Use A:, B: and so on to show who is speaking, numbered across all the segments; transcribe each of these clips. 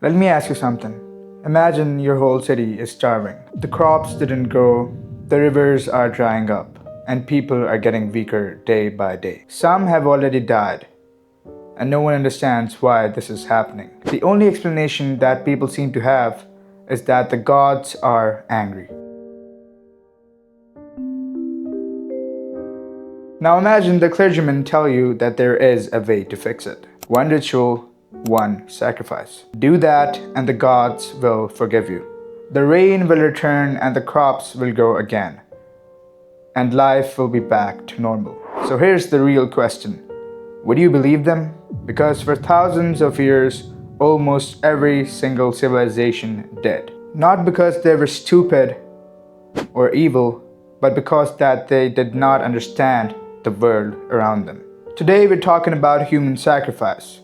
A: Let me ask you something. Imagine your whole city is starving. The crops didn't grow, the rivers are drying up, and people are getting weaker day by day. Some have already died, and no one understands why this is happening. The only explanation that people seem to have is that the gods are angry. Now imagine the clergymen tell you that there is a way to fix it. One ritual, one sacrifice. Do that and the gods will forgive you. The rain will return and the crops will grow again. And life will be back to normal. So here's the real question. Would you believe them? Because for thousands of years, almost every single civilization did. Not because they were stupid or evil, but because that they did not understand the world around them. Today we're talking about human sacrifice.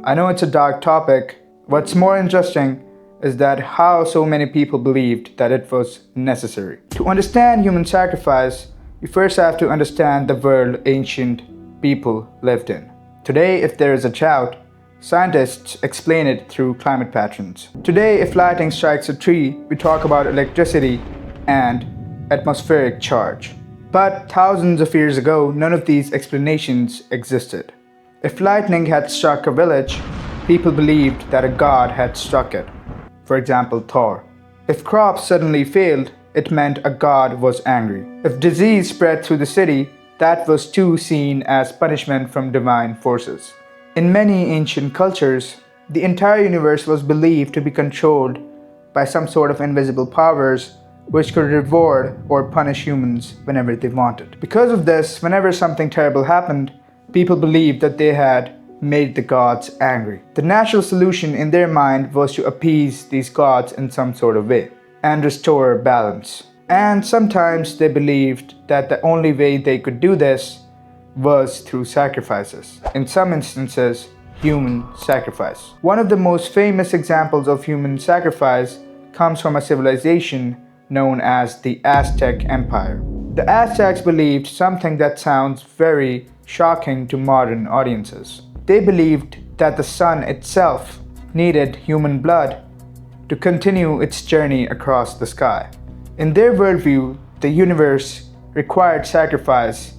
A: I know it's a dark topic. What's more interesting is that how so many people believed that it was necessary. To understand human sacrifice, you first have to understand the world ancient people lived in. Today, if there is a drought, scientists explain it through climate patterns. Today, if lightning strikes a tree, we talk about electricity and atmospheric charge. But thousands of years ago, none of these explanations existed. If lightning had struck a village, people believed that a god had struck it. For example, Thor. If crops suddenly failed, it meant a god was angry. If disease spread through the city, that was too seen as punishment from divine forces. In many ancient cultures, the entire universe was believed to be controlled by some sort of invisible powers which could reward or punish humans whenever they wanted. Because of this, whenever something terrible happened, people believed that they had made the gods angry. The natural solution in their mind was to appease these gods in some sort of way and restore balance. And sometimes they believed that the only way they could do this was through sacrifices. In some instances, human sacrifice. One of the most famous examples of human sacrifice comes from a civilization known as the Aztec Empire. The Aztecs believed something that sounds very shocking to modern audiences. They believed that the sun itself needed human blood to continue its journey across the sky. In their worldview, the universe required sacrifice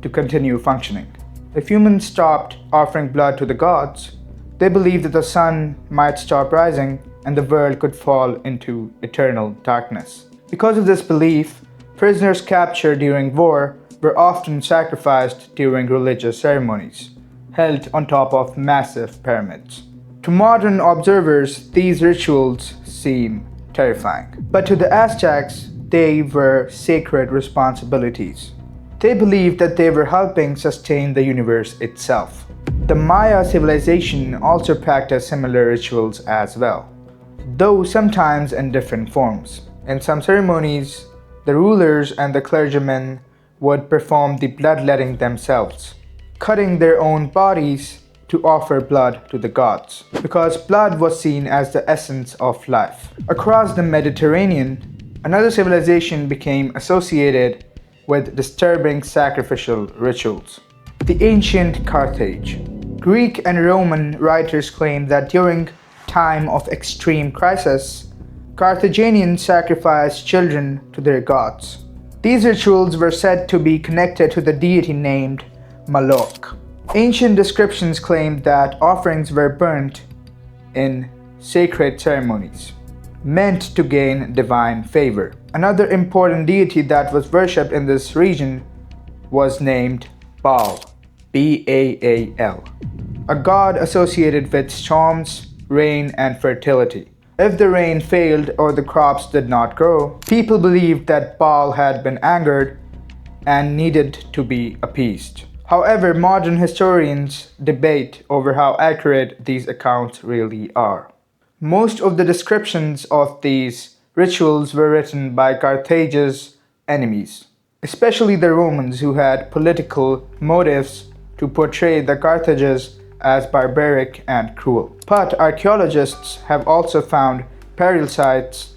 A: to continue functioning. If humans stopped offering blood to the gods, they believed that the sun might stop rising and the world could fall into eternal darkness. Because of this belief, prisoners captured during war were often sacrificed during religious ceremonies, held on top of massive pyramids. To modern observers, these rituals seem terrifying. But to the Aztecs, they were sacred responsibilities. They believed that they were helping sustain the universe itself. The Maya civilization also practiced similar rituals as well, though sometimes in different forms. In some ceremonies, the rulers and the clergymen would perform the bloodletting themselves, cutting their own bodies to offer blood to the gods, because blood was seen as the essence of life. Across the Mediterranean, another civilization became associated with disturbing sacrificial rituals. The Ancient Carthage. Greek and Roman writers claim that during time of extreme crisis, Carthaginians sacrificed children to their gods. These rituals were said to be connected to the deity named Moloch. Ancient descriptions claimed that offerings were burnt in sacred ceremonies, meant to gain divine favor. Another important deity that was worshipped in this region was named Baal, B-A-A-L, a god associated with storms, rain, and fertility. If the rain failed or the crops did not grow, people believed that Baal had been angered and needed to be appeased. However, modern historians debate over how accurate these accounts really are. Most of the descriptions of these rituals were written by Carthage's enemies, especially the Romans, who had political motives to portray the Carthagers as barbaric and cruel. But archaeologists have also found burial sites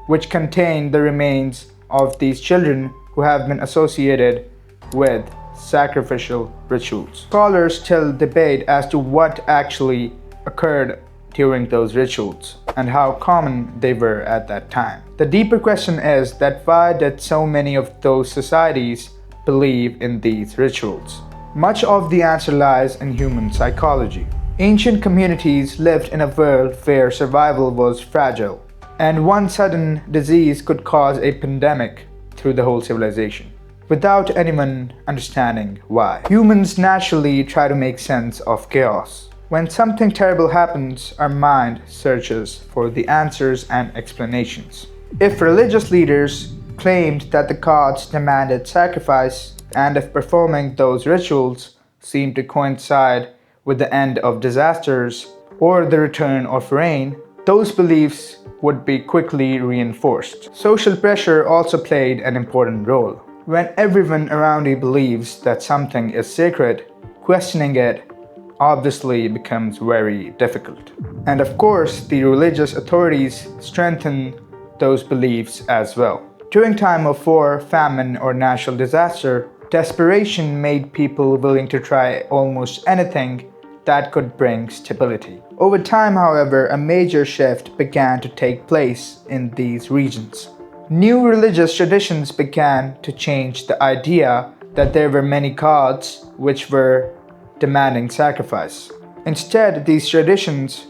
A: which contain the remains of these children who have been associated with sacrificial rituals. Scholars still debate as to what actually occurred during those rituals and how common they were at that time. The deeper question is that why did so many of those societies believe in these rituals? Much of the answer lies in human psychology. Ancient communities lived in a world where survival was fragile, and one sudden disease could cause a pandemic through the whole civilization, without anyone understanding why. Humans naturally try to make sense of chaos. When something terrible happens, our mind searches for the answers and explanations. If religious leaders claimed that the gods demanded sacrifice, and if performing those rituals seemed to coincide with the end of disasters or the return of rain, those beliefs would be quickly reinforced. Social pressure also played an important role. When everyone around you believes that something is sacred, questioning it obviously becomes very difficult. And of course, the religious authorities strengthen those beliefs as well. During time of war, famine, or natural disaster, desperation made people willing to try almost anything that could bring stability. Over time, however, a major shift began to take place in these regions. New religious traditions began to change the idea that there were many gods which were demanding sacrifice. Instead, these traditions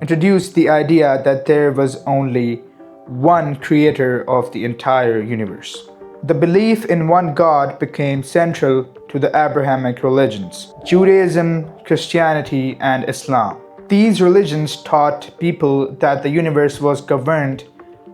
A: introduced the idea that there was only one creator of the entire universe. The belief in one God became central to the Abrahamic religions, Judaism, Christianity, and Islam. These religions taught people that the universe was governed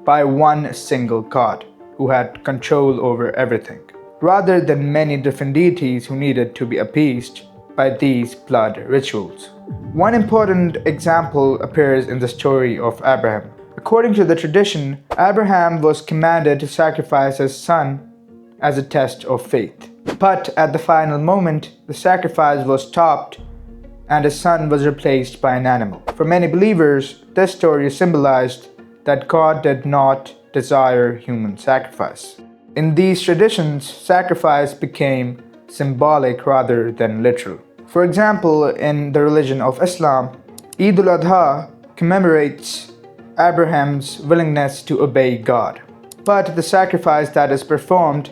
A: by one single God who had control over everything, rather than many different deities who needed to be appeased by these blood rituals. One important example appears in the story of Abraham. According to the tradition, Abraham was commanded to sacrifice his son as a test of faith. But at the final moment, the sacrifice was stopped and his son was replaced by an animal. For many believers, this story symbolized that God did not desire human sacrifice. In these traditions, sacrifice became symbolic rather than literal. For example, in the religion of Islam, Eid al-Adha commemorates Abraham's willingness to obey God. But the sacrifice that is performed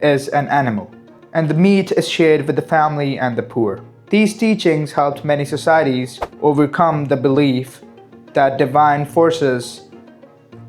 A: is an animal, and the meat is shared with the family and the poor. These teachings helped many societies overcome the belief that divine forces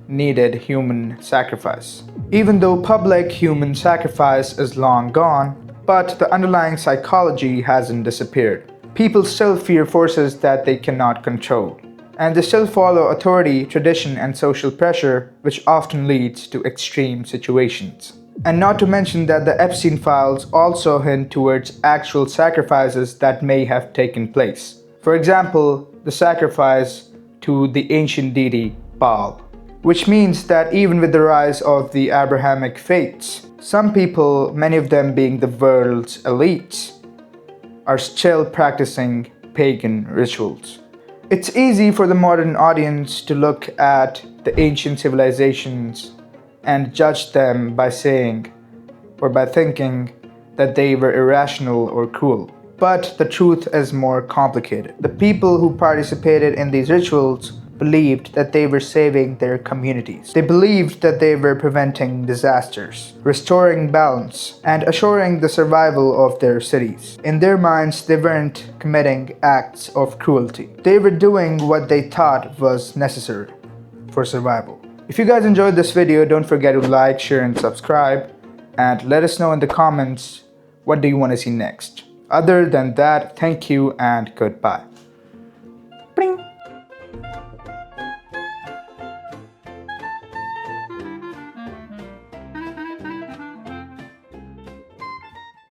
A: needed human sacrifice. Even though public human sacrifice is long gone, but the underlying psychology hasn't disappeared. People still fear forces that they cannot control, and they still follow authority, tradition, and social pressure, which often leads to extreme situations. And not to mention that the Epstein files also hint towards actual sacrifices that may have taken place. For example, the sacrifice to the ancient deity Baal, which means that even with the rise of the Abrahamic faiths, some people, many of them being the world's elites, are still practicing pagan rituals. It's easy for the modern audience to look at the ancient civilizations and judge them by saying or by thinking that they were irrational or cruel. But the truth is more complicated. The people who participated in these rituals believed that they were saving their communities. They believed that they were preventing disasters, restoring balance, and assuring the survival of their cities. In their minds, they weren't committing acts of cruelty. They were doing what they thought was necessary for survival. If you guys enjoyed this video, don't forget to like, share, and subscribe. And let us know in the comments, what do you want to see next? Other than that, thank you and goodbye. Bling.